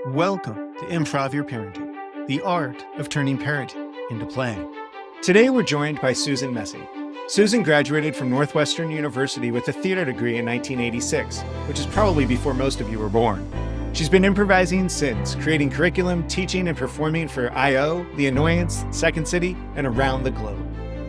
Welcome to Improv Your Parenting, the art of turning parenting into play. Today we're joined by Susan Messy. Susan graduated from Northwestern University with a theater degree in 1986, which is probably before most of you were born. She's been improvising since, creating curriculum, teaching, and performing for I.O., The Annoyance, Second City, and around the globe.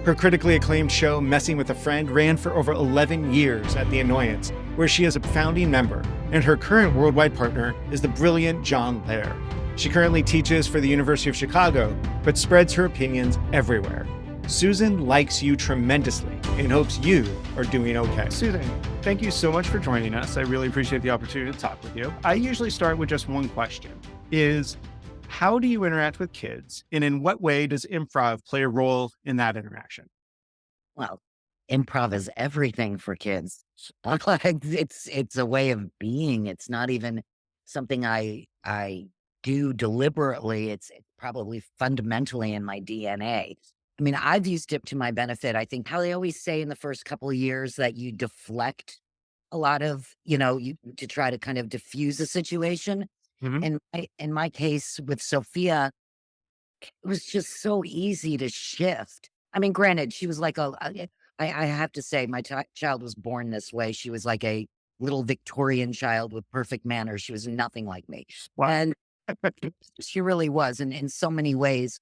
Her critically acclaimed show, Messing with a Friend, ran for over 11 years at The Annoyance, where she is a founding member, and her current worldwide partner is the brilliant John Lair. She currently teaches for the University of Chicago, but spreads her opinions everywhere. Susan likes you tremendously and hopes you are doing okay. Susan, thank you so much for joining us. I really appreciate the opportunity to talk with you. I usually start with just one question, is how do you interact with kids, and in what way does improv play a role in that interaction? Well, improv is everything for kids. It's a way of being. It's not even something I do deliberately. It's probably fundamentally in my DNA. I mean, I've used it to my benefit. I think how they always say in the first couple of years that you deflect a lot of, to try to kind of diffuse a situation. Mhm. In my case with Sophia, it was just so easy to shift. I mean, granted, she was like I have to say, my child was born this way. She was like a little Victorian child with perfect manners. She was nothing like me. Wow. And she really was in so many ways.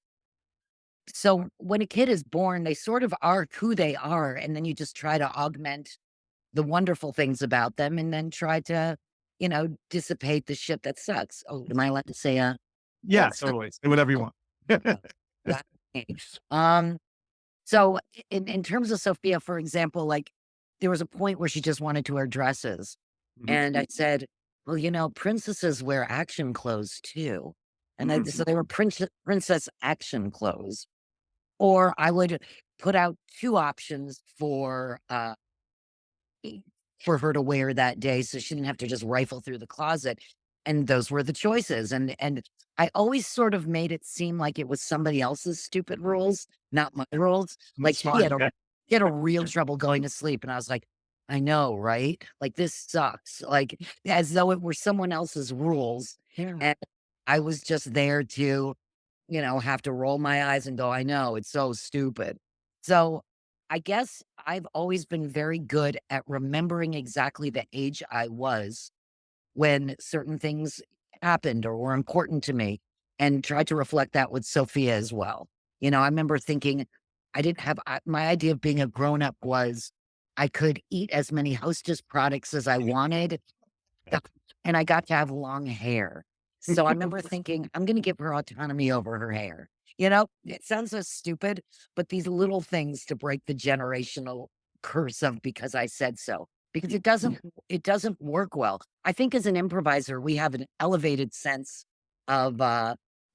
So when a kid is born, they sort of are who they are. And then you just try to augment the wonderful things about them and then try to, dissipate the shit that sucks. Oh, am I allowed to say, Yeah, it's totally. Say whatever you want. yeah. Um, so in terms of Sophia, for example, like there was a point where she just wanted to wear dresses. Mhm. And I said, well, princesses wear action clothes too. And so they were princess action clothes. Or I would put out two options for her to wear that day so she didn't have to just rifle through the closet. And those were the choices. And I always sort of made it seem like it was somebody else's stupid rules, not my rules. Like Smart. Okay. he had a real trouble going to sleep. And I was like, I know, right? Like this sucks. Like as though it were someone else's rules. Yeah. And I was just there to, have to roll my eyes and go, I know, it's so stupid. So I guess I've always been very good at remembering exactly the age I was when certain things happened or were important to me, and tried to reflect that with Sophia as well. I remember thinking I didn't have my idea of being a grown up was I could eat as many Hostess products as I wanted, and I got to have long hair. So I remember thinking, I'm going to give her autonomy over her hair. It sounds so stupid, but these little things to break the generational curse of because I said so, because it doesn't work well. I think as an improviser, we have an elevated sense of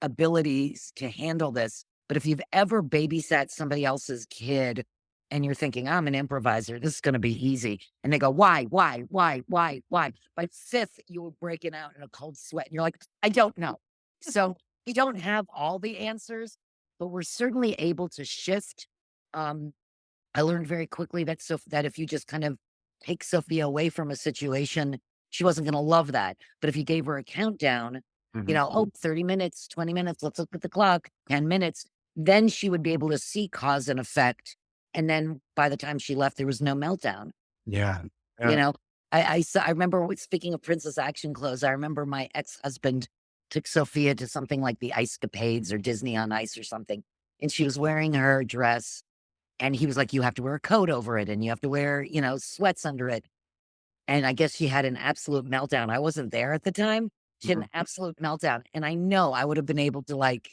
abilities to handle this. But if you've ever babysat somebody else's kid and you're thinking, I'm an improviser, this is going to be easy. And they go, why? By fifth, you were breaking out in a cold sweat. And you're like, I don't know. So we don't have all the answers, but we're certainly able to shift. I learned very quickly that if you just kind of take Sophia away from a situation, she wasn't going to love that. But if you gave her a countdown, Mhm. 30 minutes, 20 minutes, let's look at the clock, 10 minutes, then she would be able to see cause and effect. And then by the time she left, there was no meltdown. Yeah. You Yeah. know, I remember speaking of princess action clothes, I remember my ex-husband took Sophia to something like the Ice Capades or Disney on Ice or something. And she was wearing her dress. And he was like, you have to wear a coat over it and you have to wear, sweats under it. And I guess she had an absolute meltdown. I wasn't there at the time. She had an Mhm. absolute meltdown. And I know I would have been able to like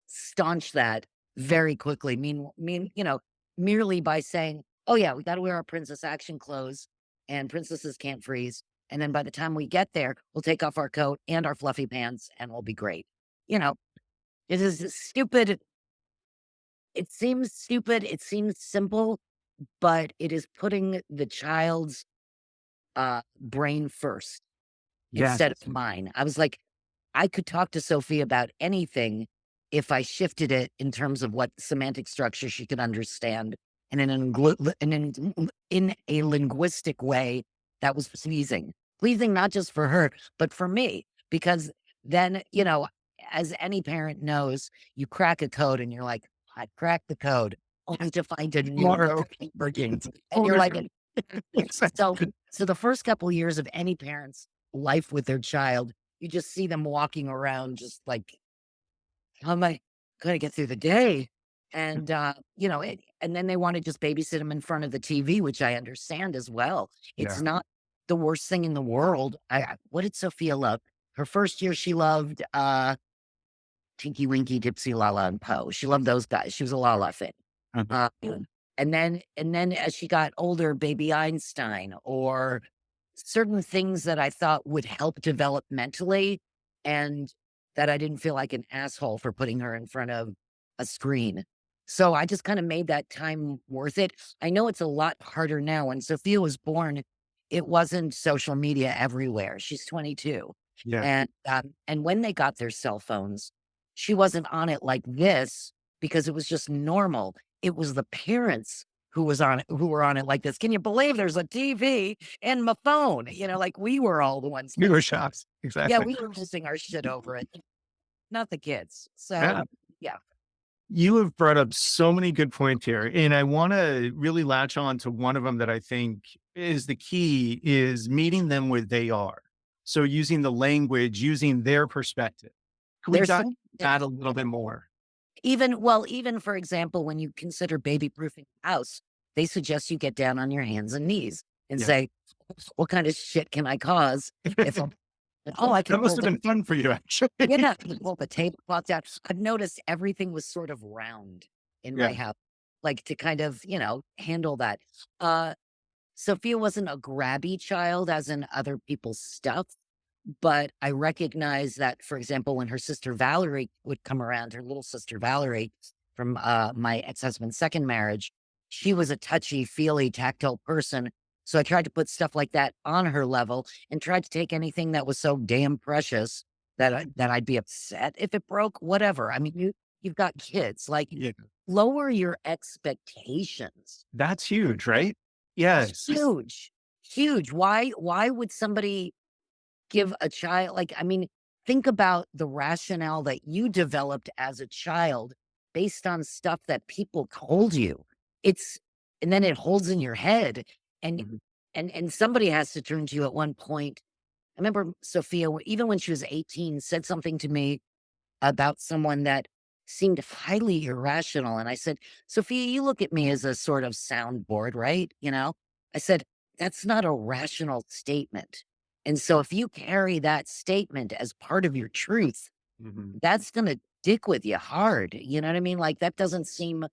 staunch that very quickly. Merely by saying, oh, yeah, we got to wear our princess action clothes and princesses can't freeze. And then by the time we get there, we'll take off our coat and our fluffy pants and we'll be great. You know, it is stupid. It seems stupid. It seems simple, but it is putting the child's brain first Yes. instead of mine. I was like, I could talk to Sophie about anything if I shifted it in terms of what semantic structure she could understand and in a linguistic way that was pleasing not just for her, but for me, because then, as any parent knows, you crack a code and you're like, I cracked the code only to find a new Tomorrow. code again. And Oh, you're there's like, so, exactly. so the first couple years of any parent's life with their child, you just see them walking around just like, how am I going to get through the day? And, and then they want to just babysit them in front of the TV, which I understand as well. It's Yeah. not the worst thing in the world. What did Sophia love? Her first year, she loved Tinky Winky, Dipsy, Lala, and Poe. She loved those guys. She was a Lala fan. Uh-huh. Uh, and then as she got older, Baby Einstein, or certain things that I thought would help develop mentally, and that I didn't feel like an asshole for putting her in front of a screen. So I just kind of made that time worth it. I know it's a lot harder now. When Sophia was born, it wasn't social media everywhere. She's 22. Yeah. And when they got their cell phones, she wasn't on it like this because it was just normal. It was the parents who were on it like this. Can you believe there's a TV and my phone? Like we were all the ones. We were shocked. Yeah, Exactly. we were losing our shit over it, not the kids. Yeah. So yeah, You have brought up so many good points here, and I want to really latch on to one of them that I think is the key is meeting them where they are. So using the language, using their perspective. Could we there's dive some, into that a little bit more? even for example, when you consider baby proofing a house, they suggest you get down on your hands and knees and Yeah. say, "What kind of shit can I cause if I'm I can That must pull have the been fun for you, actually. yeah, I can pull the tablecloth down." I've noticed everything was sort of round in my Yeah. house, like to kind of handle that. Uh, Sophia wasn't a grabby child, as in other people's stuff. But I recognize that, for example, when her sister Valerie would come around, her little sister Valerie from my ex-husband's second marriage, she was a touchy, feely, tactile person. So I tried to put stuff like that on her level and tried to take anything that was so damn precious that I'd be upset if it broke, whatever. I mean, you've got kids, like Yeah. lower your expectations. That's huge, right? Yes. Huge, huge. Why would somebody give a child, like, I mean, think about the rationale that you developed as a child based on stuff that people told you. It's and then it holds in your head, and Mhm. and somebody has to turn to you at one point. I remember Sophia, even when she was 18, said something to me about someone that seemed highly irrational. And I said, "Sophia, you look at me as a sort of soundboard, right? I said, that's not a rational statement. And so if you carry that statement as part of your truth, Mhm. that's going to dick with you hard. You know what I mean? Like that doesn't seem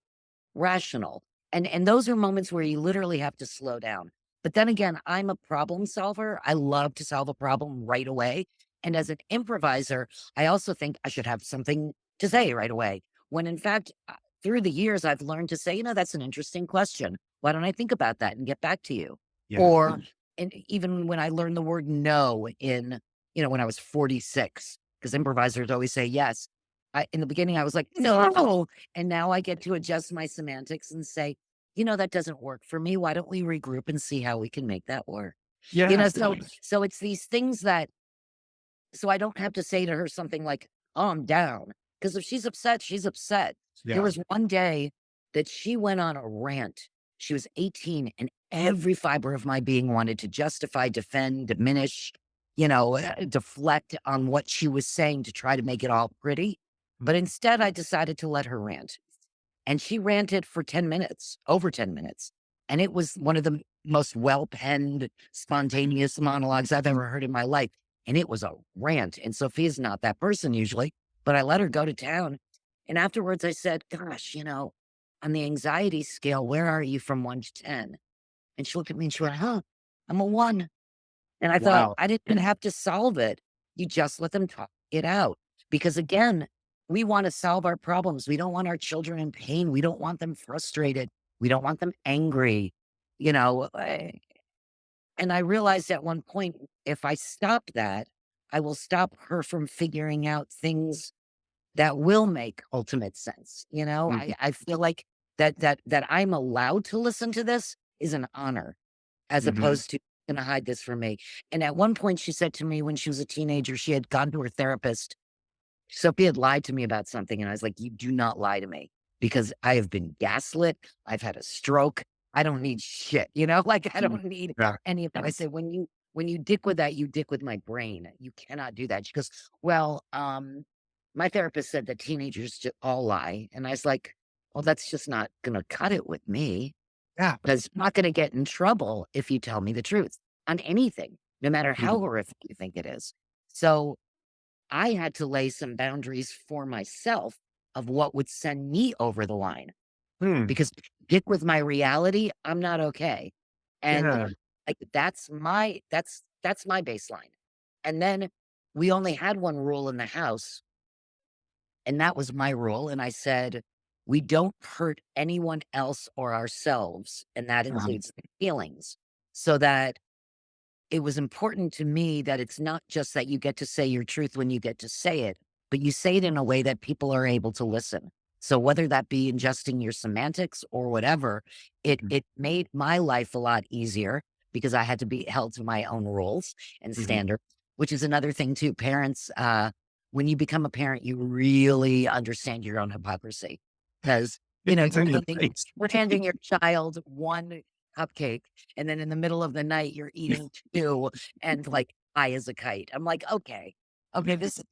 rational. And those are moments where you literally have to slow down. But then again, I'm a problem solver. I love to solve a problem right away. And as an improviser, I also think I should have something to say right away. When in fact, through the years, I've learned to say, that's an interesting question. Why don't I think about that and get back to you? Yeah. Or, and even when I learned the word no when I was 46, because improvisers always say yes. In the beginning, I was like, no. And now I get to adjust my semantics and say, that doesn't work for me. Why don't we regroup and see how we can make that work? Yeah. So it's these things that, so I don't have to say to her something like, "Oh, I'm down." Because if she's upset, she's upset. There Yeah. was one day that she went on a rant. She was 18 and every fiber of my being wanted to justify, defend, diminish, deflect on what she was saying to try to make it all pretty. But instead, I decided to let her rant. And she ranted for 10 minutes, over 10 minutes. And it was one of the most well penned, spontaneous monologues I've ever heard in my life. And it was a rant. And Sophia's not that person usually, but I let her go to town. And afterwards, I said, "Gosh, on the anxiety scale, where are you from 1 to 10?" And she looked at me and she went, "Huh, I'm a 1." And I thought, Wow. I didn't have to solve it. You just let them talk it out. Because again, we want to solve our problems. We don't want our children in pain. We don't want them frustrated. We don't want them angry. You know, eh, and I realized at one point, if I stop that, I will stop her from figuring out things that will make ultimate sense. Mhm. I feel like that I'm allowed to listen to this is an honor as Mhm. opposed to going to hide this from me. And at one point, she said to me when she was a teenager, she had gone to her therapist. Sophie had lied to me about something. And I was like, you do not lie to me because I have been gaslit. I've had a stroke. I don't need shit, like I Mm. don't need Yeah. any of that. I said, when you dick with that, you dick with my brain. You cannot do that. She goes, well, my therapist said that teenagers just all lie. And I was like, well, that's just not going to cut it with me Yeah. because I'm not going to get in trouble if you tell me the truth on anything, no matter how Mhm. horrific you think it is. So I had to lay some boundaries for myself of what would send me over the line Hmm. because dick with my reality, I'm not okay. And Yeah. like that's my baseline. And then we only had one rule in the house, and that was my rule. And I said, we don't hurt anyone else or ourselves. And that Uh-huh. includes feelings. So that it was important to me that it's not just that you get to say your truth when you get to say it, but you say it in a way that people are able to listen. So whether that be adjusting your semantics or whatever, it Mhm. it made my life a lot easier because I had to be held to my own rules and Mhm. standards, which is another thing too. Parents, when you become a parent, you really understand your own hypocrisy because It's in your face. we're handing your child one cupcake and then in the middle of the night, you're eating 2 and, like, high as a kite. I'm like, okay, this is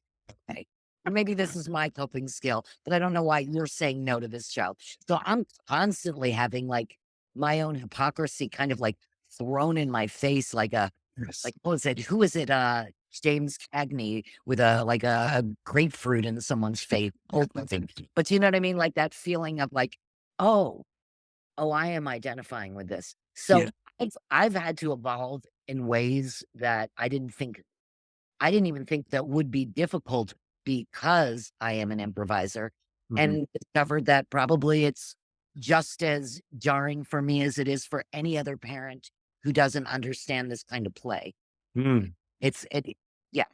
okay. Or maybe this is my coping skill, but I don't know why you're saying no to this child. So I'm constantly having, like, my own hypocrisy kind of, like, thrown in my face Yes. like, what was it? Who is it? James Cagney with a grapefruit in someone's face. Old movie. But you know what I mean? Like, that feeling of, like, "Oh, oh, I am identifying with this." So Yeah. I've had to evolve in ways that I didn't even think that would be difficult because I am an improviser Mhm. and discovered that probably it's just as jarring for me as it is for any other parent who doesn't understand this kind of play. Mm. It yeah, it's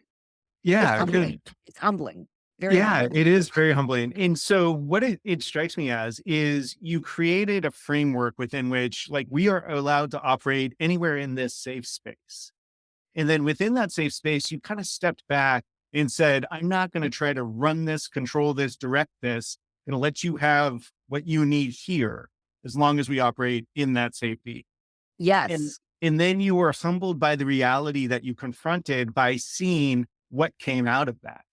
Yeah, 'cause humbling. It's humbling. Very yeah, humbling. it is very humbling. And so what it strikes me as is you created a framework within which like we are allowed to operate anywhere in this safe space. And then within that safe space, you kind of stepped back and said, I'm not going to try to run this, control this, direct this. I'm going to let you have what you need here as long as we operate in that safety. And Yes. and then you were humbled by the reality that you confronted by seeing what came out of that.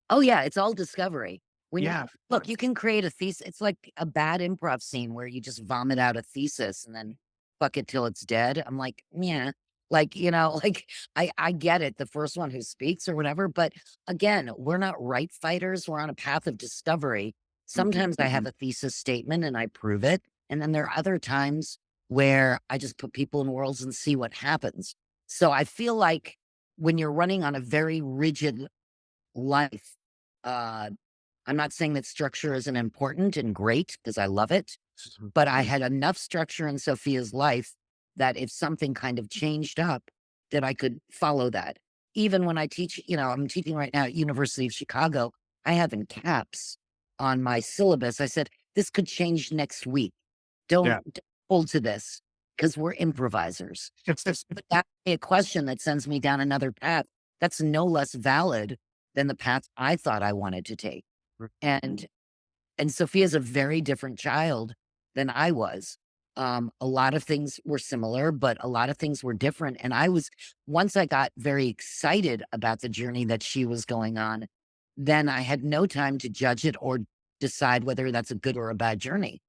Oh, yeah, it's all discovery. When you Yeah. look, you can create a thesis. It's like a bad improv scene where you just vomit out a thesis and then fuck it till it's dead. I'm like, yeah. Like, like I get it, the first one who speaks or whatever. But again, we're not right fighters. We're on a path of discovery. Mhm. Sometimes I have a thesis statement and I prove it. And then there are other times where I just put people in worlds and see what happens. So I feel like when you're running on a very rigid life. Uh, I'm not saying that structure isn't important and great because I love it, but I had enough structure in Sophia's life that if something kind of changed up, that I could follow that. Even when I teach, I'm teaching right now at University of Chicago, I have in caps on my syllabus. I said, this could change next week. Yeah. Don't hold to this because we're improvisers. If someone asks me a question that sends me down another path, that's no less valid than the path I thought I wanted to take. And Sophia's a very different child than I was. A lot of things were similar, but a lot of things were different. And once I got very excited about the journey that she was going on, then I had no time to judge it or decide whether that's a good or a bad journey.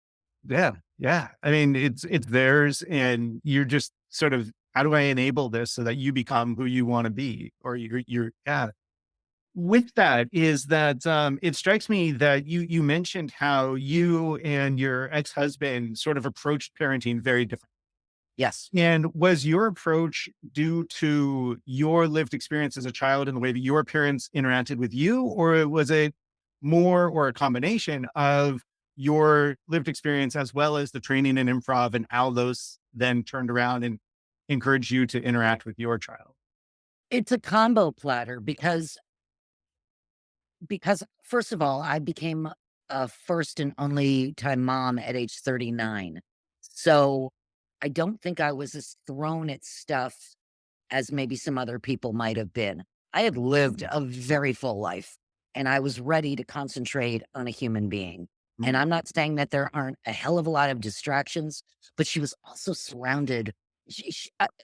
Yeah. Yeah. I mean, it's theirs and you're just sort of, how do I enable this so that you become who you want to be? Or you're, yeah. With that is that it strikes me that you mentioned how you and your ex-husband sort of approached parenting very different. Yes. And was your approach due to your lived experience as a child and the way that your parents interacted with you, or was it more or a combination of your lived experience as well as the training in improv and how those then turned around and encouraged you to interact with your child? It's a combo platter because first of all, I became a first and only time mom at age 39. So I don't think I was as thrown at stuff as maybe some other people might have been. I had lived a very full life and I was ready to concentrate on a human being. And Mhm. I'm not saying that there aren't a hell of a lot of distractions, but she was also surrounded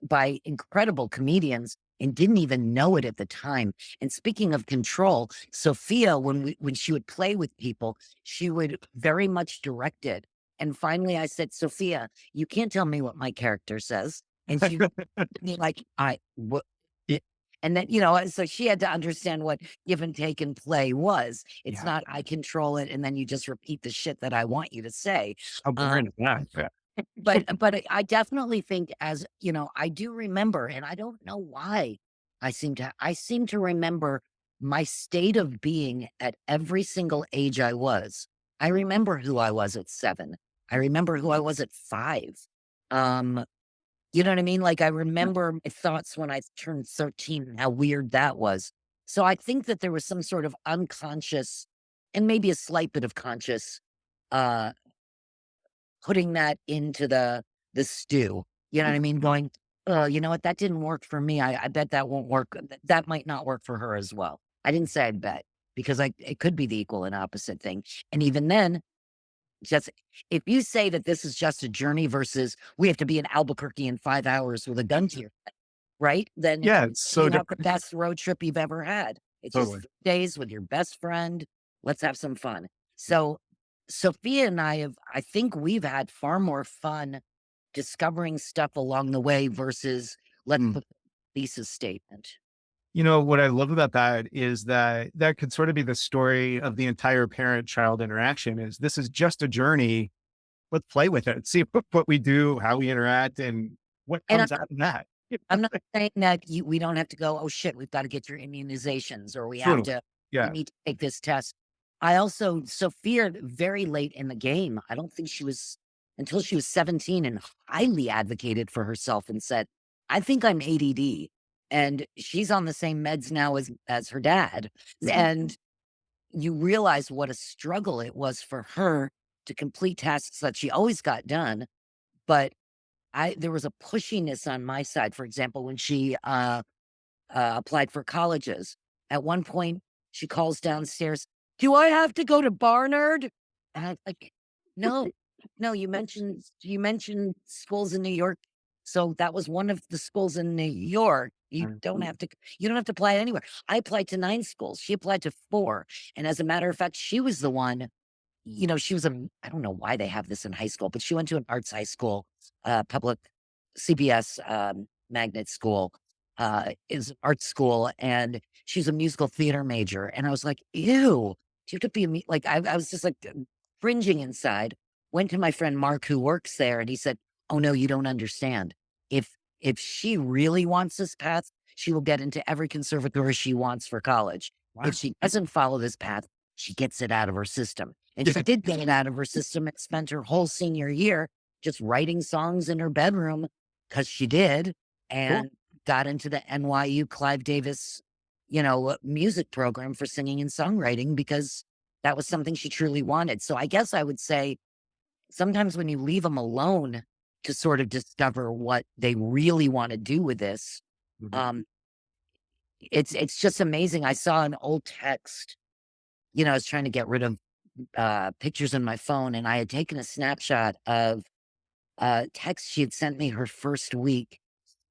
by incredible comedians and didn't even know it at the time. And speaking of control, Sophia, when she would play with people, she would very much direct it. And finally, I said, Sophia, you can't tell me what my character says. And she me like, I what it and then, so she had to understand what give and take and play was. It's Yeah. not I control it and then you just repeat the shit that I want you to say. How boring Um, is that? Yeah. but I definitely think as, I do remember, and I don't know why I seem to remember my state of being at every single age I was. I remember who I was at 7. I remember who I was at 5. Um you know what I mean? Like, I remember my thoughts when I turned 13 and how weird that was. So I think that there was some sort of unconscious and maybe a slight bit of conscious, uh, putting that into the stew. You know what I mean? Going, "Oh, you know what? That didn't work for me. I bet that won't work. That might not work for her as well." I didn't say I'd bet because it could be the equal and opposite thing. And even then, just if you say that this is just a journey versus we have to be in Albuquerque in 5 hours with a gun to your head, right? Then Yeah, it's so you have the different. best road trip you've ever had. It's just Totally. 3 days with your best friend. Let's have some fun. So, Sophia and I think we've had far more fun discovering stuff along the way versus let's Mm. put thesis statement. What I love about that is that that could sort of be the story of the entire parent-child interaction is this is just a journey. Let's play with it. See what we do, how we interact, and what And comes out of that. I'm not saying that we don't have to go, "Oh, shit, we've gotta get your immunizations," or Totally. "You Yeah. need to take this test." I also Sophia, very late in the game, I don't think she was until she was 17 and highly advocated for herself and said, "I think I'm ADD." And she's on the same meds now as her dad, and you realize what a struggle it was for her to complete tasks that she always got done, but there was a pushiness on my side. For example, when she, applied for colleges, at one point, she calls downstairs, "Do I have to go to Barnard?" And I'm like, "No, no, you mentioned schools in New York, so that was one of the schools in New York. You don't have to apply anywhere." I applied to 9 schools. She applied to 4, and as a matter of fact, she was the one she was I don't know why they have this in high school, but she went to an arts high school, public CBS, magnet school, is art school, and she's a musical theater major. And I was like, ew, do you have to be like, I was just like cringing inside. Went to my friend Mark, who works there, and he said, "Oh no, you don't understand. If she really wants this path, she will get into every conservatory she wants for college. If Wow. she doesn't follow this path, she gets it out of her system." And she Yeah. did get it out of her system and spent her whole senior year just writing songs in her bedroom because she did, Cool. and got into the NYU Clive Davis, music program for singing and songwriting because that was something she truly wanted. So I guess I would say sometimes when you leave them alone to sort of discover what they really want to do with this, Mhm. um, it's just amazing. I saw an old text. I was trying to get rid of pictures in my phone, and I had taken a snapshot of a text she had sent me her first week.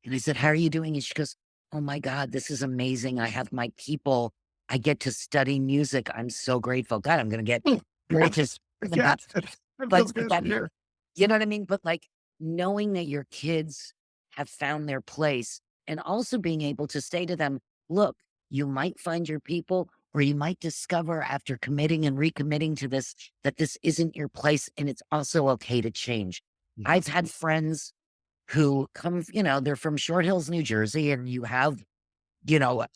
And I said, "How are you doing?" And she goes, "Oh my God, this is amazing. I have my people. I get to study music. I'm so grateful. God, I'm going to get gracious." Yeah. That But feels good to that, hear. you know what I mean? But like knowing that your kids have found their place and also being able to say to them, "Look, you might find your people, or you might discover after committing and recommitting to this that this isn't your place and it's also okay to change." Mhm. I've had friends who they're from Short Hills, New Jersey, and you have,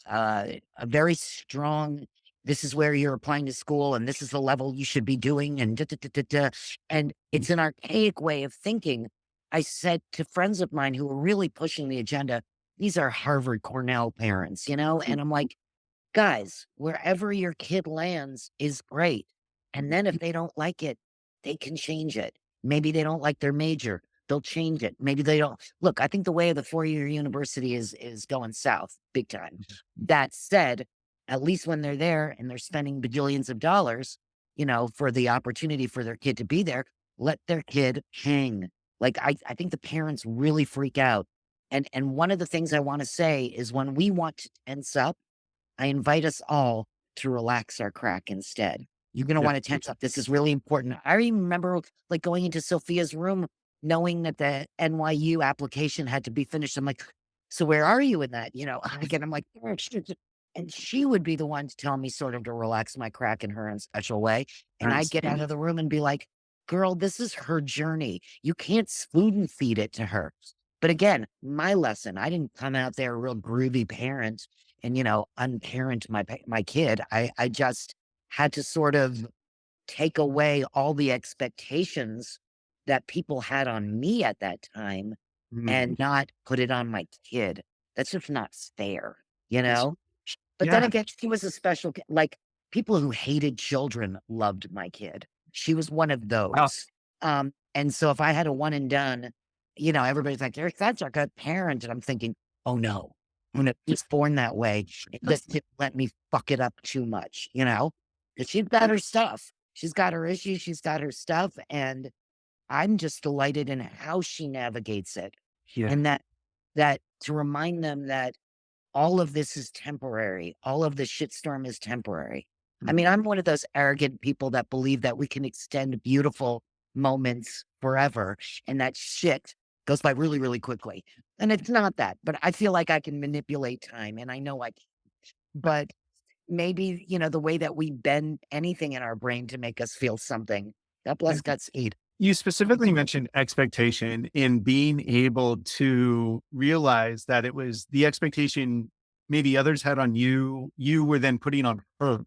a very strong, this is where you're applying to school and this is the level you should be doing and da, da, da, da, da. And it's an archaic way of thinking. I said to friends of mine who were really pushing the agenda, these are Harvard, Cornell parents, and I'm like, guys, wherever your kid lands is great. And then if they don't like it, they can change it. Maybe they don't like their major. they'll change it. Maybe they don't. Look, I think the way of the four-year university is going south big time. That said, at least when they're there and they're spending bajillions of dollars, for the opportunity for their kid to be there, let their kid hang. Like I think the parents really freak out. And one of the things I want to say is when we want to tense up, I invite us all to relax our crack instead. You're going to Yeah. want to tense up. This is really important. I remember like going into Sophia's room, knowing that the NYU application had to be finished. I'm like, so where are you in that? Again, I'm like, "Oh, shit." And she would be the one to tell me sort of to relax my crack in her own special way. And I'd Nice. get out of the room and be like, girl, this is her journey. You can't spoon feed it to her. But again, my lesson, I didn't come out there a real groovy parent and, unparent my kid. I just had to sort of take away all the expectations that people had on me at that time Mhm. and not put it on my kid. That's just not fair, you It's- know? But then Yeah. again, she was a special like, people who hated children loved my kid. She was one of Wow. those. And so if I had a one and done, everybody's like, "You're such a good parent," and I'm thinking, "Oh, no. When it was born that way, that didn't let me fuck it up too much," 'Cause she's got her stuff. She's got her issues, she's got her stuff, and I'm just delighted in how she navigates it, Yeah. and that to remind them that all of this is temporary. All of the shitstorm is temporary. I Mhm. mean, I'm one of those arrogant people that believe that we can extend beautiful moments forever and that shit goes by really, really quickly. And it's not that, but I feel like I can manipulate time and I know I can. But maybe, the way that we bend anything in our brain to make us feel something. God bless Godspeed. You specifically mentioned expectation in being able to realize that it was the expectation maybe others had on you, you were then putting on her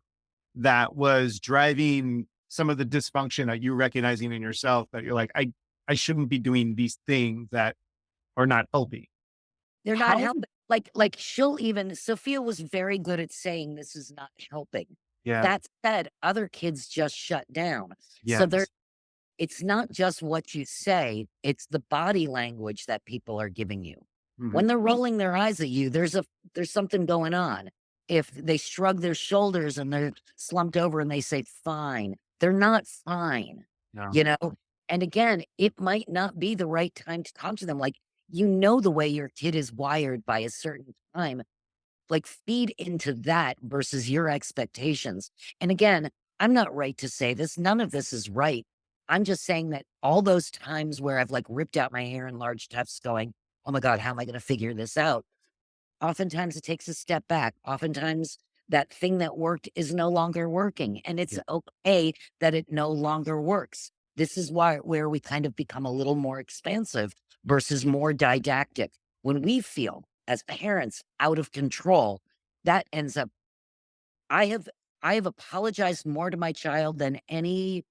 that was driving some of the dysfunction that you're recognizing in yourself that you're like, I shouldn't be doing these things that are not healthy. They're not How? helping. Like she'll even Sophia was very good at saying this is not helping. Yeah. That said, other kids just shut down. So Yes. it's not just what you say, it's the body language that people are giving you. Mhm. When they're rolling their eyes at you, there's something going on. If they shrug their shoulders and they're slumped over and they say fine, they're not fine, No. you know? And again, it might not be the right time to talk to them. Like, the way your kid is wired by a certain time, like feed into that versus your expectations. And again, I'm not right to say this. None of this is right. I'm just saying that all those times where I've like ripped out my hair in large tufts going, oh my God, how am I going to figure this out? Oftentimes it takes a step back. Oftentimes that thing that worked is no longer working. And it's Yeah. okay that it no longer works. This is where we kind of become a little more expansive versus more didactic. When we feel as parents out of control, that ends up I have I have apologized more to my child than any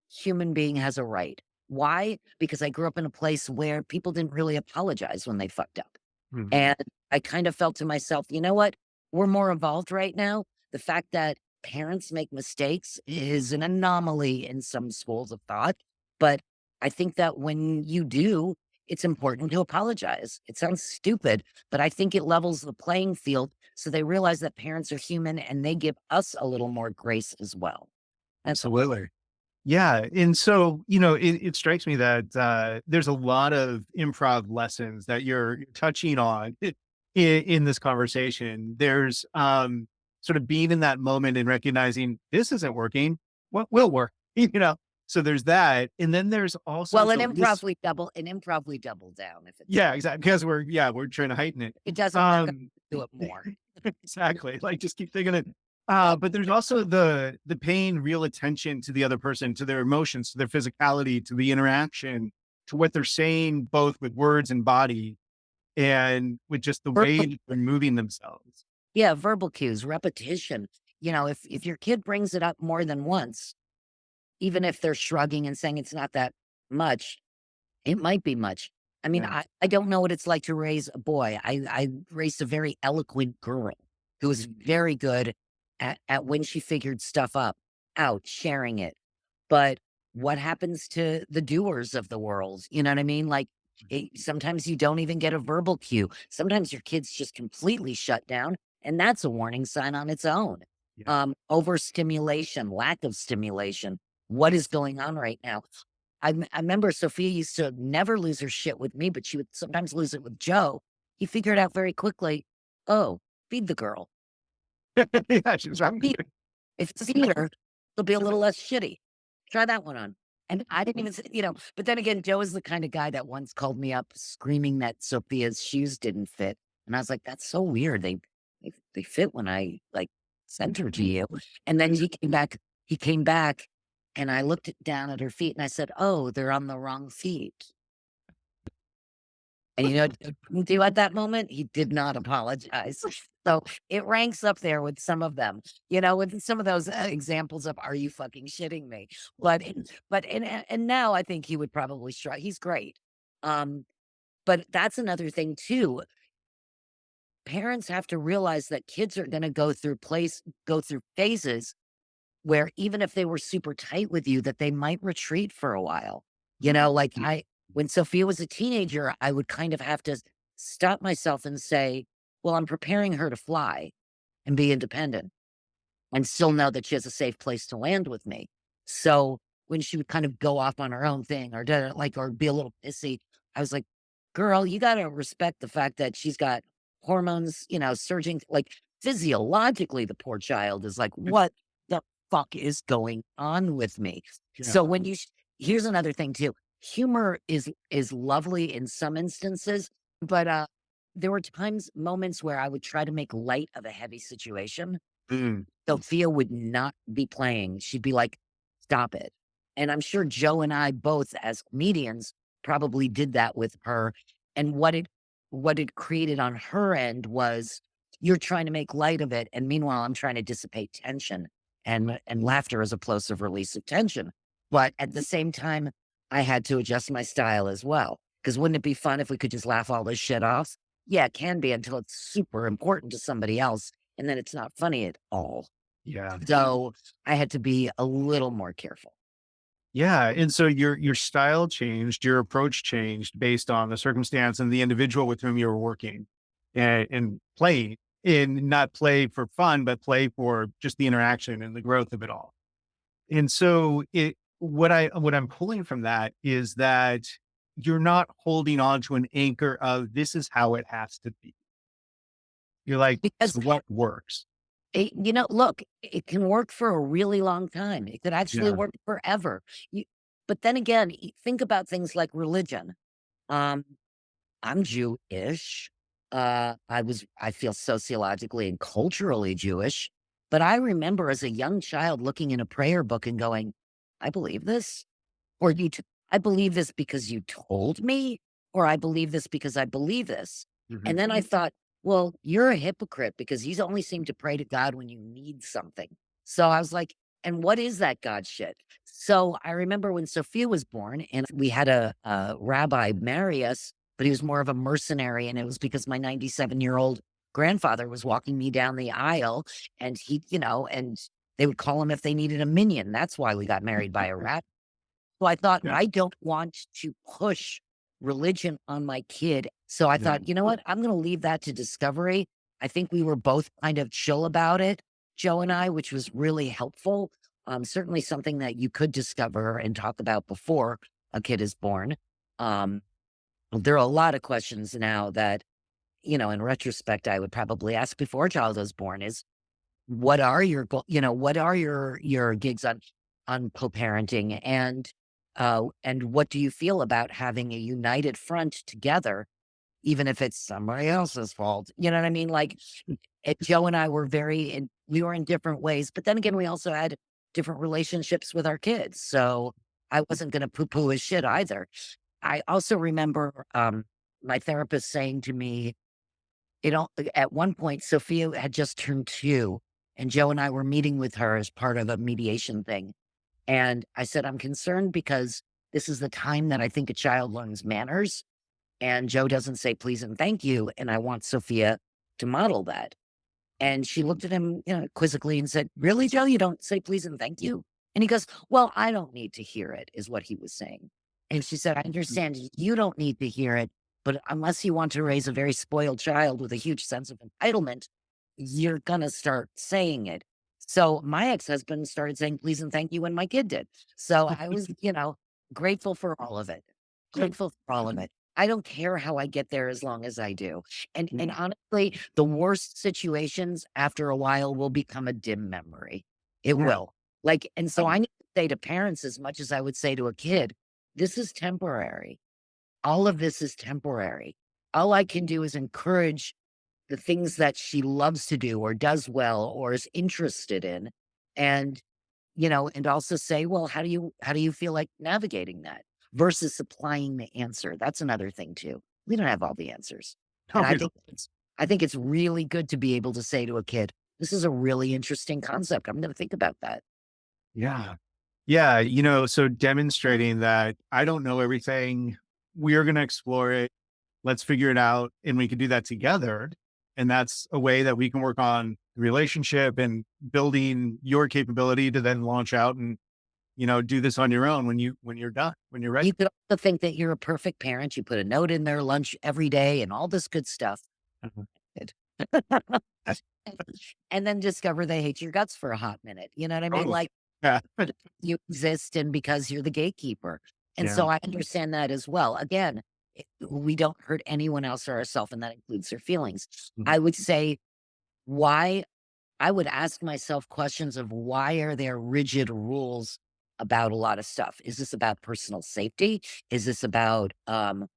human being has a right. Why? Because I grew up in a place where people didn't really apologize when they fucked up. Mhm. And I kind of felt to myself, you know what? We're more evolved right now. The fact that parents make mistakes is an anomaly in some schools of thought. But I think that when you do, it's important to apologize. It sounds stupid, but I think it levels the playing field so they realize that parents are human and they give us a little more grace as well. That's all. Absolutely. Yeah. And so, it strikes me that there's a lot of improv lessons that you're touching on in this conversation. There's sort of being in that moment and recognizing this isn't working. What will work? So there's that. And then there's also Well, the list. in improv we double down if it's Yeah, exactly. Because we're trying to heighten it. it doesn't work, Um, do it more. exactly. Like just keep thinking it. But there's also the paying real attention to the other person, to their emotions, to their physicality, to the interaction, to what they're saying, both with words and body, and with just the way that they're moving themselves. Yeah, verbal cues, repetition. If your kid brings it up more than once, even if they're shrugging and saying it's not that much, it might be much. I mean, Yeah. I don't know what it's like to raise a boy. I raised a very eloquent girl who was very good at when she figured stuff up out, sharing it. But what happens to the doers of the world? You know what I mean? Like, sometimes you don't even get a verbal cue. Sometimes your kids just completely shut down, and that's a warning sign on its own. Yeah. Overstimulation, lack of stimulation. What is going on right now? I remember Sophia used to never lose her shit with me, but she would sometimes lose it with Joe. He figured out very quickly, oh, feed the girl. Yeah, she's hungry. Feed If you feed her, it'll be a little less shitty. Try that one on. And I didn't even say, but then again, Joe is the kind of guy that once called me up screaming that Sophia's shoes didn't fit. And I was like, that's so weird. They fit when I like sent her to you. And then he came back and I looked down at her feet and I said, oh, they're on the wrong feet. And you know what he didn't do at that moment? He did not apologize. So it ranks up there with some of them, with some of those examples of "Are you fucking shitting me?" But now I think he would probably shrug. He's great. But that's another thing too. Parents have to realize that kids are going to go through phases where even if they were super tight with you, that they might retreat for a while. Like when Sophia was a teenager, I would kind of have to stop myself and say, well, I'm preparing her to fly and be independent and still know that she has a safe place to land with me. So when she would kind of go off on her own thing or or be a little pissy, I was like, girl, you got to respect the fact that she's got hormones, surging. Like physiologically, the poor child is like, what the fuck is going on with me? Yeah. So here's another thing too. Humor is lovely in some instances, but there were moments where I would try to make light of a heavy situation. Mm. Sophia would not be playing. She'd be like, stop it. And I'm sure Joe and I both, as comedians, probably did that with her. And what it created on her end was you're trying to make light of it. And meanwhile, I'm trying to dissipate tension. And laughter is a plosive release of tension. But at the same time, I had to adjust my style as well. Because wouldn't it be fun if we could just laugh all this shit off? Yeah, it can be until it's super important to somebody else. And then it's not funny at all. Yeah. So I had to be a little more careful. Yeah. And so your style changed, your approach changed based on the circumstance and the individual with whom you were working and playing and not play for fun, but play for just the interaction and the growth of it all. And so what I'm pulling from that is that you're not holding on to an anchor of this is how it has to be. You're like, Because so what works? look, it can work for a really long time. It could actually Yeah. work forever. But then again, think about things like religion. Um, I'm Jewish. I feel sociologically and culturally Jewish, but I remember as a young child looking in a prayer book and going, I believe this. Or I believe this because you told me, or I believe this because I believe this. Mhm. And then I thought, well, you're a hypocrite because you only seem to pray to God when you need something. So I was like, and what is that God shit? So I remember when Sophia was born and we had a rabbi marry us, but he was more of a mercenary. And it was because my 97-year-old grandfather was walking me down the aisle and and they would call him if they needed a minion. That's why we got married by a rabbi. So I thought, Yeah. I don't want to push religion on my kid. So I Yeah. thought, you know what? I'm going to leave that to discovery. I think we were both kind of chill about it, Joe and I, which was really helpful. Certainly something that you could discover and talk about before a kid is born. Um, there are a lot of questions now that, in retrospect, I would probably ask before a child is born is what are your what are your gigs on co-parenting and what do you feel about having a united front together even if it's somebody else's fault, you know what I mean? Like Joe and I were we were in different ways, but then again we also had different relationships with our kids, so I wasn't going to poo-poo his shit either. I also remember my therapist saying to me, at one point, Sophia had just turned 2, and Joe and I were meeting with her as part of a mediation thing. And I said, I'm concerned because this is the time that I think a child learns manners, and Joe doesn't say please and thank you. And I want Sophia to model that. And she looked at him, quizzically and said, really, Joe, you don't say please and thank you? And he goes, "Well, I don't need to hear it," is what he was saying. And she said, "I understand you don't need to hear it, but unless you want to raise a very spoiled child with a huge sense of entitlement, you're gonna start saying it." So my ex-husband started saying please and thank you when my kid did. So I was, grateful for all of it. Grateful for all of it. I don't care how I get there as long as I do. And honestly, the worst situations after a while will become a dim memory. It Yeah. will. Like, and so I need to say to parents as much as I would say to a kid, this is temporary. All of this is temporary. All I can do is encourage the things that she loves to do or does well or is interested in. And, and also say, well, how do you feel like navigating that versus supplying the answer? That's another thing too. We don't have all the answers. No, And I we think don't. it's really good to be able to say to a kid, this is a really interesting concept. I'm going to think about that. Yeah. Yeah. So demonstrating that I don't know everything. We are going to explore it. Let's figure it out. And we can do that together. And that's a way that we can work on the relationship and building your capability to then launch out and, do this on your own when you're done, when you're ready. You could also think that you're a perfect parent. You put a note in their lunch every day and all this good stuff. Mhm. Good. And then discover they hate your guts for a hot minute. You know what I mean? Totally. Like Yeah. you exist and because you're the gatekeeper. And Yeah. so I understand that as well. Again, we don't hurt anyone else or ourselves, and that includes their feelings. Mhm. I would say why I would ask myself questions of why are there rigid rules about a lot of stuff? Is this about personal safety? Is this about an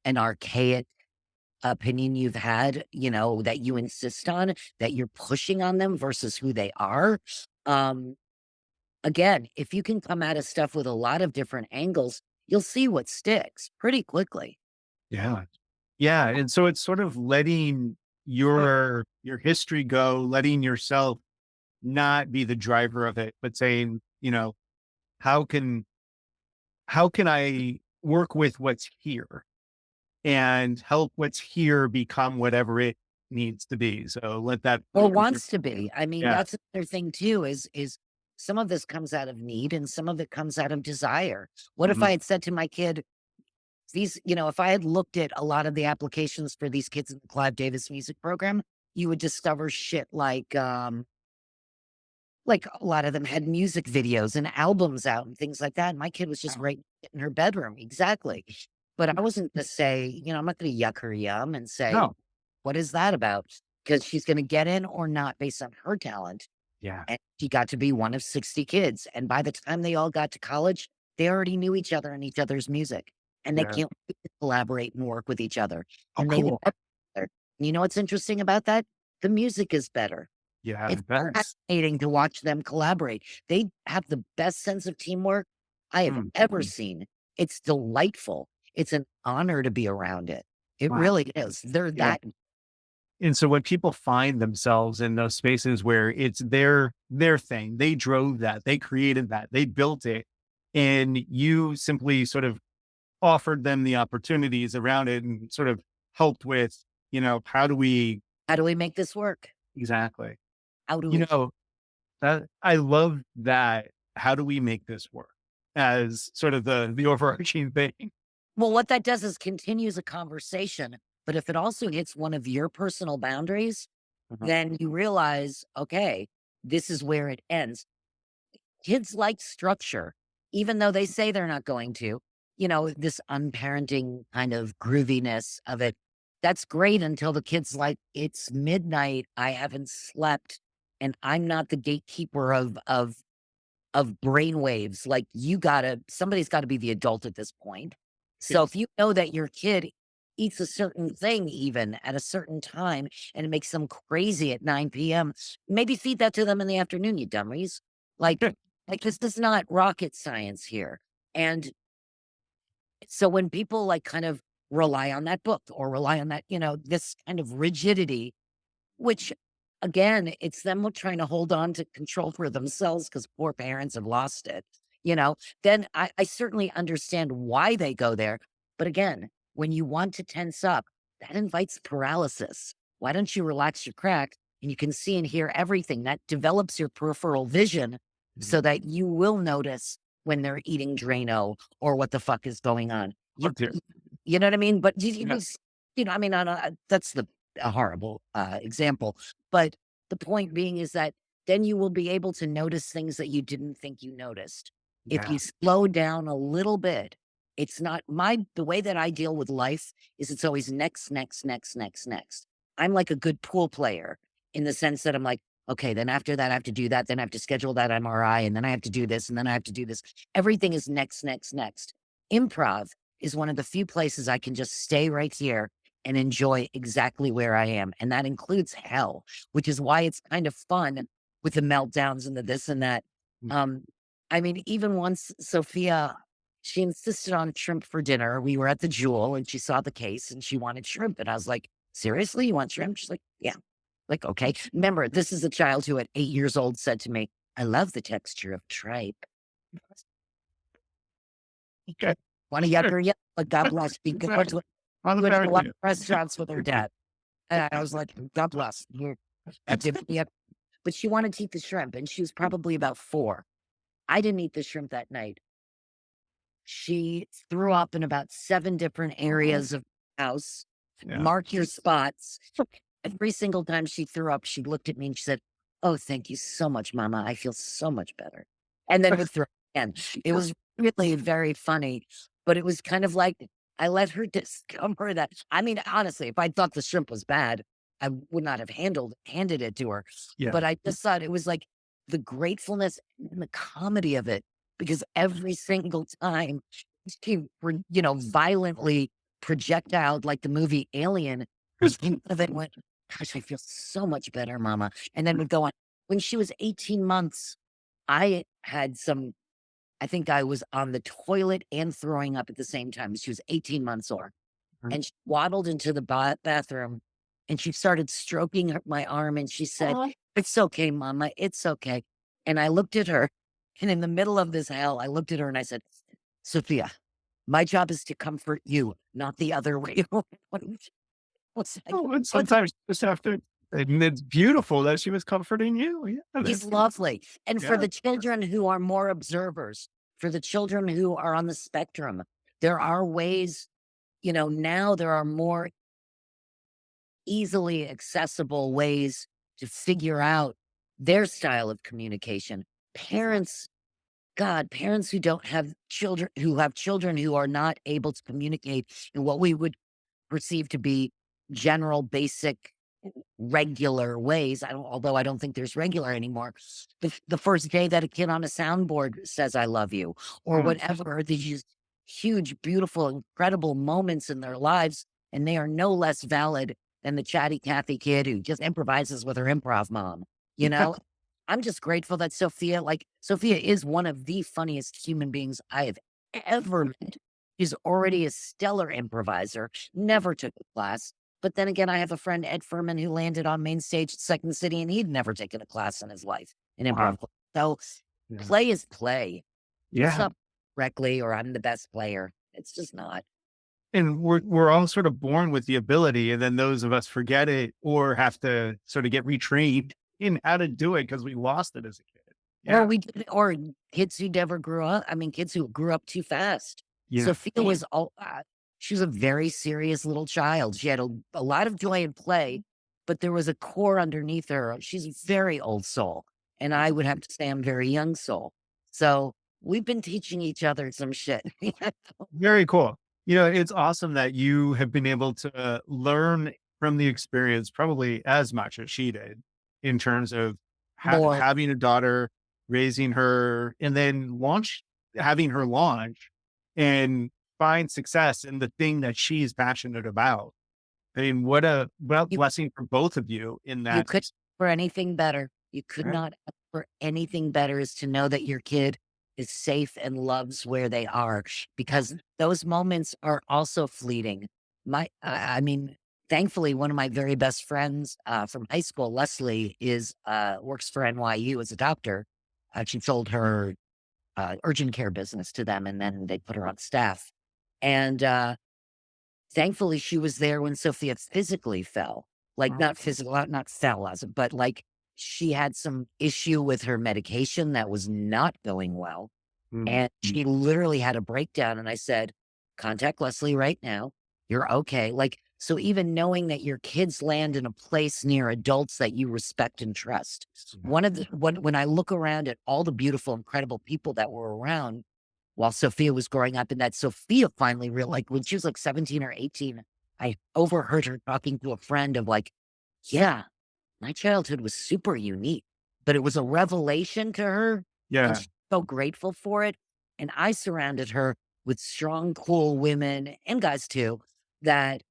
archaic opinion you've had, that you insist on, that you're pushing on them versus who they are? Um, Again, if you can come at a stuff with a lot of different angles, you'll see what sticks pretty quickly. Yeah. Yeah. And so it's sort of letting your history go, letting yourself not be the driver of it, but saying, how can how can I work with what's here and help what's here become whatever it needs to be. So let that Or come through. wants to be. I mean, Yeah. that's another thing too, is some of this comes out of need and some of it comes out of desire. What if Mhm. I had said to my kid, if I had looked at a lot of the applications for these kids in the Clive Davis music program, you would discover shit like a lot of them had music videos and albums out and things like that. And my kid was just right in her bedroom. Exactly. But I wasn't to say, I'm not going to yuck her yum and say, No. what is that about? Because she's going to get in or not based on her talent. Yeah. And she got to be one of 60 kids. And by the time they all got to college, they already knew each other and each other's music. And they Yeah. can't wait to collaborate and work with each other. Oh, And they love cool. each other. You know what's interesting about that? The music is better. Yeah. It's That's fascinating to watch them collaborate. They have the best sense of teamwork I have ever seen. It's delightful. It's an honor to be around it. It wow. really is. They're Yeah. that. And so when people find themselves in those spaces where it's their thing, they drove that, they created that, they built it, and you simply sort of offered them the opportunities around it and sort of helped with, how do we How do we make this work? exactly, How do you we? know, that I love that. How do we make this work as sort of the overarching thing? Well, what that does is continues a conversation. But if it also hits one of your personal boundaries, Uh-huh. then you realize, okay, this is where it ends. Kids like structure, even though they say they're not going to, this unparenting kind of grooviness of it. That's great until the kid's like, it's midnight. I haven't slept and I'm not the gatekeeper of brainwaves. Like somebody's gotta be the adult at this point. So if Yes. you know that your kid eats a certain thing even at a certain time and it makes them crazy at 9 p.m., maybe feed that to them in the afternoon, you dummies. Like, Yeah. like this is not rocket science here. And so when people like kind of rely on that book or rely on that, this kind of rigidity which, again, it's them trying to hold on to control for themselves because poor parents have lost it, then I certainly understand why they go there. But again, when you want to tense up, that invites paralysis. Why don't you relax your crack and you can see and hear everything? That develops your peripheral vision Mhm. so that you will notice when they're eating Drano or what the fuck is going on. Oh, dear. You know what I mean? But Yeah. I mean, that's a horrible example. But the point being is that then you will be able to notice things that you didn't think you noticed. If you Yeah. slow down a little bit, it's not the way that I deal with life is it's always next, next, next, next, next. I'm like a good pool player in the sense that I'm like, okay, then after that, I have to do that. Then I have to schedule that MRI, and then I have to do this, and then I have to do this. Everything is next, next, next. Improv is one of the few places I can just stay right here and enjoy exactly where I am. And that includes hell, which is why it's kind of fun with the meltdowns and the this and that. Mm. Um, I mean, even once Sophia, she insisted on shrimp for dinner. We were at the Jewel and she saw the case and she wanted shrimp. And I was like, seriously, you want shrimp? She's like, yeah. Like, okay. Remember, this is a child who at 8 years old said to me, I love the texture of tripe. Okay. Want to Sure. yucker? Yeah. But God bless. Be good. Exactly. On the Went to a lot parenting. of restaurants with her dad. And I was like, God bless. Yeah. But she wanted to eat the shrimp, and she was probably about 4. I didn't eat the shrimp that night. She threw up in about 7 different areas of the house. Yeah. Mark your spots. Every single time she threw up, she looked at me and she said, "Oh, thank you so much, Mama. I feel so much better." And then would throw up again. It was really very funny, but it was kind of like I let her discover that. I mean, honestly, if I thought the shrimp was bad, I would not have handed it to her. Yeah. But I just thought it was like the gratefulness and the comedy of it, because every single time she, violently projectile like the movie Alien, she came out of it and went, "Gosh, I feel so much better, Mama." And then would go on. When she was 18 months, I had I think I was on the toilet and throwing up at the same time. She was 18 months old. Mhm. And she waddled into the bathroom and she started stroking my arm and she said, "It's okay, Mama. It's okay." And I looked at her, and in the middle of this hell, I looked at her and I said, "Sophia, my job is to comfort you, not the other way." What's like, Oh, and what's sometimes you just have to, and it's beautiful that she was comforting you. Yeah. He's lovely. And for Yeah. the children who are more observers, for the children who are on the spectrum, there are ways, now there are more easily accessible ways to figure out their style of communication. Parents, God, parents who don't have children, who have children who are not able to communicate in what we would perceive to be general, basic, regular ways. Although I don't think there's regular anymore. The first day that a kid on a soundboard says "I love you" or Mm. whatever, these huge, beautiful, incredible moments in their lives, and they are no less valid than the chatty Cathy kid who just improvises with her improv mom. You Yeah. know, I'm just grateful that Sophia is one of the funniest human beings I have ever met. She's already a stellar improviser, never took a class. But then again, I have a friend, Ed Furman, who landed on main stage at Second City, and he'd never taken a class in his life in Wow. improv class. So Yeah. play is play. It's Yeah. not correctly or I'm the best player. It's just not. And we're all sort of born with the ability, and then those of us forget it or have to sort of get retrained in how to do it because we lost it as a kid. Or Yeah. or kids who never grew up. I mean, kids who grew up too fast. Yeah. Sophia was she was a very serious little child. She had a lot of joy and play, but there was a core underneath her. She's a very old soul. And I would have to say I'm very young soul. So we've been teaching each other some shit. Very cool. It's awesome that you have been able to learn from the experience probably as much as she did in terms of More. having a daughter, raising her, and then having her launch and find success in the thing that she's passionate about. I mean, what a You blessing for both of you in You that. could for anything better. You could Right? not ask for anything better is to know that your kid is safe and loves where they are, because those moments are also fleeting. I mean, thankfully, one of my very best friends from high school, Leslie, is works for NYU as a doctor. She sold her urgent care business to them, and then they put her on staff. And thankfully, she was there when Sophia physically fell. Like, not physical, not fell as but like she had some issue with her medication that was not going well. Mm. And she literally had a breakdown. And I said, contact Leslie right now. You're okay. Like, so even knowing that your kids land in a place near adults that you respect and trust. When I look around at all the beautiful, incredible people that were around while Sophia was growing up, and that Sophia finally real like when she was like 17 or 18, I overheard her talking to a friend of like, yeah, my childhood was super unique, but it was a revelation to her, and Yeah. she's so grateful for it. And I surrounded her with strong, cool women and guys too that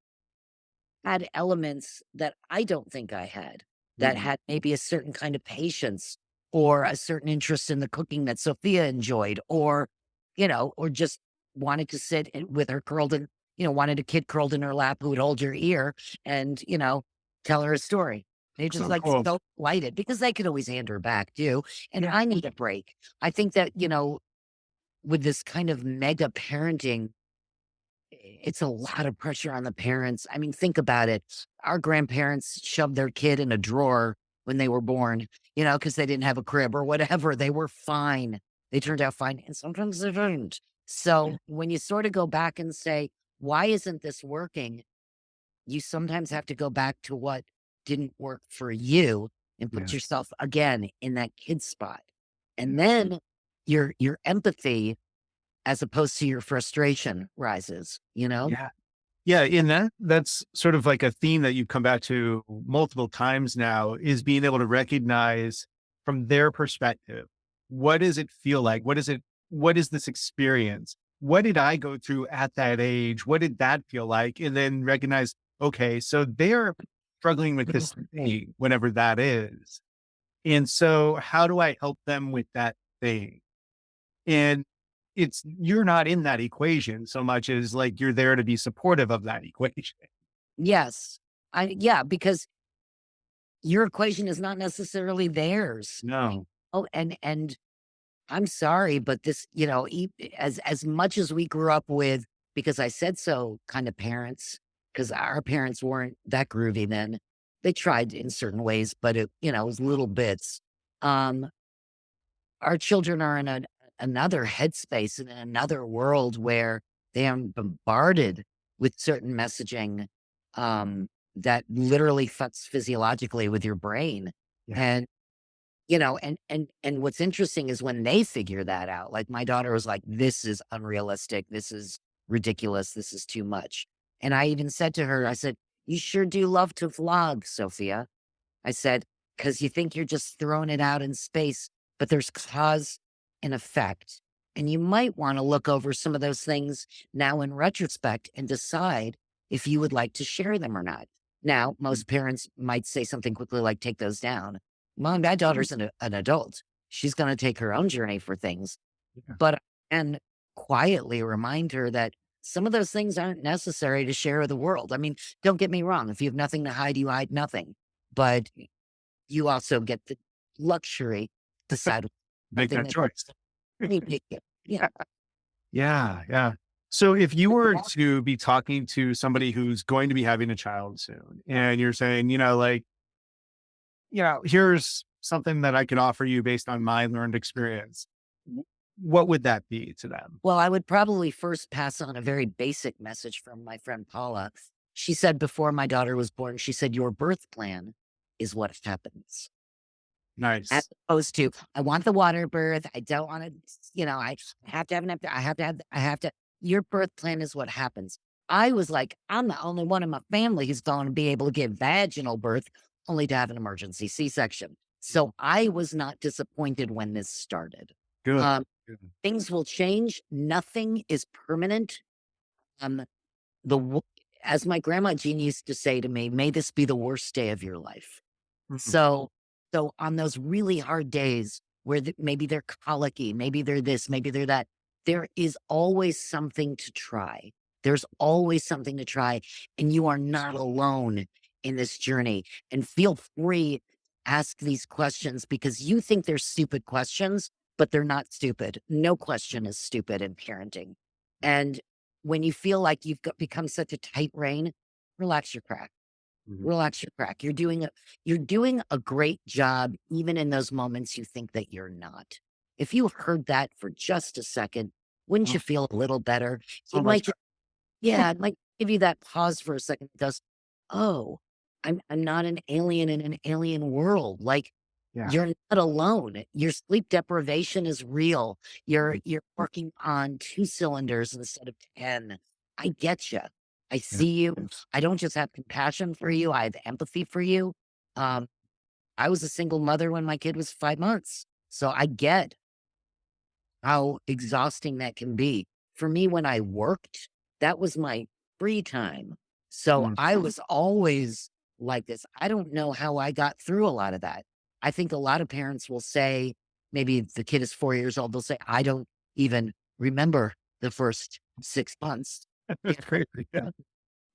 had elements that I don't think I had, that Mhm. had maybe a certain kind of patience or a certain interest in the cooking that Sophia enjoyed, or, or just wanted to sit with her curled in, wanted a kid curled in her lap who would hold your ear and, tell her a story. They just So like cool. so lighted because they could always hand her back too. And Yeah. I need a break. I think that, with this kind of mega parenting, it's a lot of pressure on the parents. I mean, think about it. Our grandparents shoved their kid in a drawer when they were born, because they didn't have a crib or whatever. They were fine. They turned out fine. And sometimes they didn't. So when you sort of go back and say, why isn't this working? You sometimes have to go back to what didn't work for you and put Yeah. yourself again in that kid spot. And then your empathy as opposed to your frustration rises, Yeah. Yeah, and that's sort of like a theme that you come back to multiple times now is being able to recognize from their perspective, what does it feel like? What is this experience? What did I go through at that age? What did that feel like? And then recognize, okay, so they're struggling with this thing, whatever that is. And so how do I help them with that thing? And you're not in that equation so much as like you're there to be supportive of that equation. Yes. Yeah, because your equation is not necessarily theirs. No. Oh, and I'm sorry, but this, as much as we grew up with because I said so kind of parents, because our parents weren't that groovy then. They tried in certain ways, but it was little bits. Um, our children are in another headspace and in another world where they are bombarded with certain messaging that literally fucks physiologically with your brain. Yeah. And and what's interesting is when they figure that out, like my daughter was like, this is unrealistic, this is ridiculous, this is too much. And I even said to her, I said, you sure do love to vlog, Sophia. I said, because you think you're just throwing it out in space, but there's cause and effect. And you might want to look over some of those things now in retrospect and decide if you would like to share them or not. Now, most parents might say something quickly like, take those down. Mom, my daughter's an adult. She's going to take her own journey for things. Yeah. But and quietly remind her that some of those things aren't necessary to share with the world. I mean, don't get me wrong. If you have nothing to hide, you hide nothing. But you also get the luxury to decide Make something that that choice. you take it. Yeah. Yeah. Yeah. So if you were to be talking to somebody who's going to be having a child soon and you're saying, like, here's something that I can offer you based on my learned experience. What would that be to them? Well, I would probably first pass on a very basic message from my friend Paula. She said before my daughter was born, she said, your birth plan is what happens. As Nice. opposed to, I want the water birth. I don't want to, I have to have an empty, I have to, your birth plan is what happens. I was like, I'm the only one in my family who's going to be able to give vaginal birth only to have an emergency C-section. So I was not disappointed when this started. Good. Um, Good. things will change. Nothing is permanent. Um, the, wo- as my grandma Jean used to say to me, may this be the worst day of your life. Mhm. So on those really hard days where maybe they're colicky, maybe they're this, maybe they're that, there is always something to try. There's always something to try, and you are not alone in this journey. And feel free to ask these questions because you think they're stupid questions, but they're not stupid. No question is stupid in parenting. And when you feel like become such a tight rein, relax your crack. Mhm. Relax your crack. You're doing a great job even in those moments you think that you're not. If you heard that for just a second, wouldn't you Oh, feel a little better? so It much might better. Yeah, it might give you that pause for a second that goes, "Oh, I'm not an alien in an alien world." Like, Yeah. you're not alone. Your sleep deprivation is real. Mhm. You're working on 2 cylinders instead of 10. I get you. I Yeah. see you. I don't just have compassion for you, I have empathy for you. Um, I was a single mother when my kid was 5 months, so I get how exhausting that can be. For me, when I worked, that was my free time. So Mm. I was always like this. I don't know how I got through a lot of that. I think a lot of parents will say, maybe if the kid is 4 years old, they'll say, I don't even remember the first 6 months. You It's crazy. Yeah. know?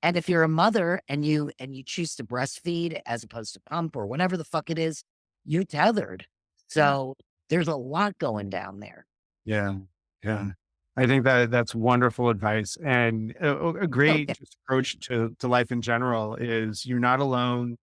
And if you're a mother and you choose to breastfeed as opposed to pump or whatever the fuck it is, you're tethered. Yeah. So there's a lot going down there. Yeah. Yeah. I think that that's wonderful advice, and a great Okay. just approach to life in general is you're not alone.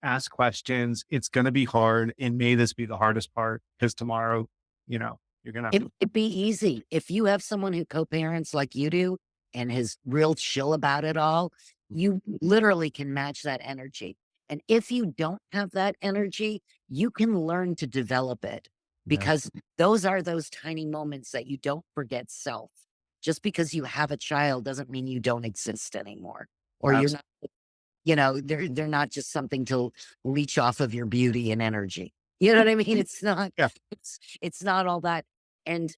Ask questions. It's going to be hard, and may this be the hardest part because tomorrow, you're going to have to. It'd be easy. If you have someone who co-parents like you do and is real chill about it all, you literally can match that energy. And if you don't have that energy, you can learn to develop it Yeah. because those are those tiny moments that you don't forget self. Just because you have a child doesn't mean you don't exist anymore or you're Absolutely. not, they're not just something to leech off of your beauty and energy. You know what I mean? Yeah. It's not all that. And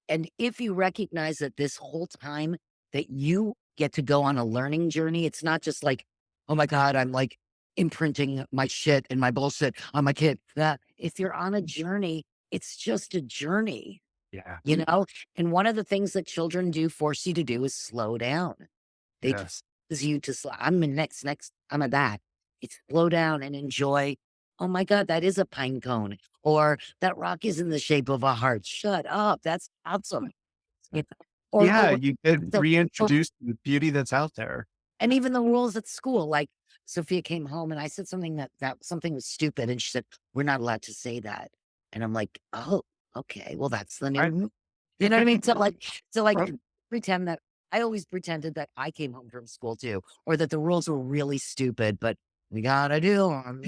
and if you recognize that this whole time that you get to go on a learning journey, it's not just like, oh my God, I'm like imprinting my shit and my bullshit on my kid. That if you're on a journey, it's just a journey, Yeah. you know? And one of the things that children do force you to do is slow down. They Yes. force you to slow. I'm a next, I'm a that. It's slow down and enjoy. Oh my God, that is a pine cone. Or that rock is in the shape of a heart. Shut up. That's awesome. You know? Yeah. Or You get so or reintroduced to the beauty that's out there. and even the rules at school, like Sophia came home and I said something that something was stupid, and she said, "We're not allowed to say that." And I'm like, "Oh, okay. Well, that's the new Right. rule." You know what I mean? So like Right. pretend that I always pretended that I came home from school too, or that the rules were really stupid, but we gotta do them.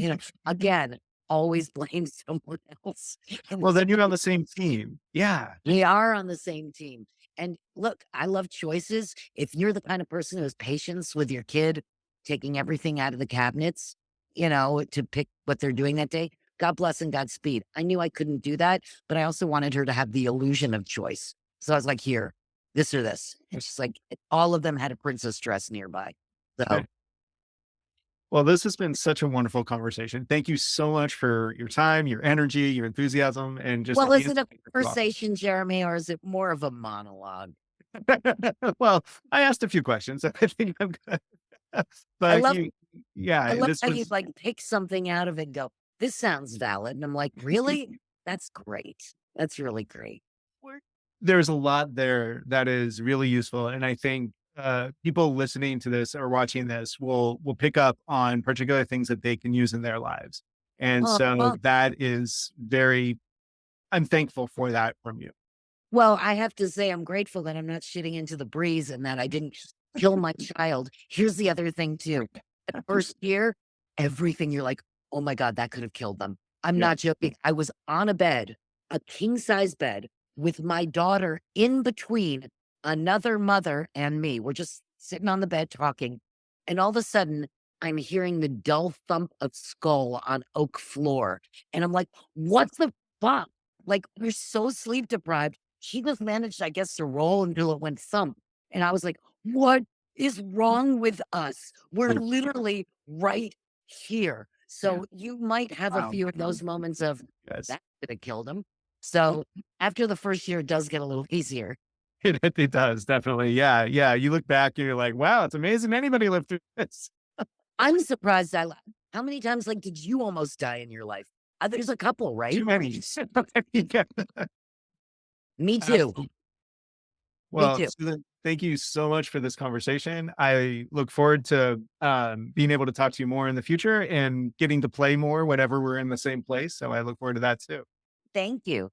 Again, always blame someone else in Well, this. then you're on the same team. Yeah. We are on the same team. And look, I love choices. If you're the kind of person who has patience with your kid, taking everything out of the cabinets, to pick what they're doing that day, God bless and Godspeed. I knew I couldn't do that, but I also wanted her to have the illusion of choice. So I was like, here, this or this. And she's like, all of them had a princess dress nearby. So, Well, this has been such a wonderful conversation. Thank you so much for your time, your energy, your enthusiasm, and just well, the is it a insight that you offer. conversation, Jeremy, or is it more of a monologue? Well, I asked a few questions. I think I'm good. I But love I yeah, love this how you was like pick something out of it and go, this sounds valid. And I'm like, really? That's great. That's really great. we're- there's a lot there that is really useful, and I think people listening to this or watching this will pick up on particular things that they can use in their lives, and Oh, so well, that is very. I'm thankful for that from you. well, I have to say I'm grateful that I'm not shitting into the breeze and that I didn't kill my child. Here's the other thing too. At first year, everything you're like, oh my God, that could have killed them. I'm Yeah. not joking. I was on a bed, a king size bed with my daughter in between another mother and me. We're just sitting on the bed talking. And all of a sudden, I'm hearing the dull thump of skull on oak floor. And I'm like, what the fuck? Like, we're so sleep deprived. She just managed, I guess, to roll until it went thump. And I was like, what is wrong with us? We're literally right here. Yeah. So you might have a Wow. few of those moments of Yes. that could have killed him. So after the first year, it does get a little easier. It does, definitely. Yeah, yeah. You look back and you're like, "Wow, it's amazing anybody lived through this." I'm surprised how many times like did you almost die in your life? There's a couple, Too right? many. Yeah. Me too. Absolutely. Me Well, too. Susan, Thank you so much for this conversation. I look forward to being able to talk to you more in the future and getting to play more whenever we're in the same place. So I look forward to that too. Thank you.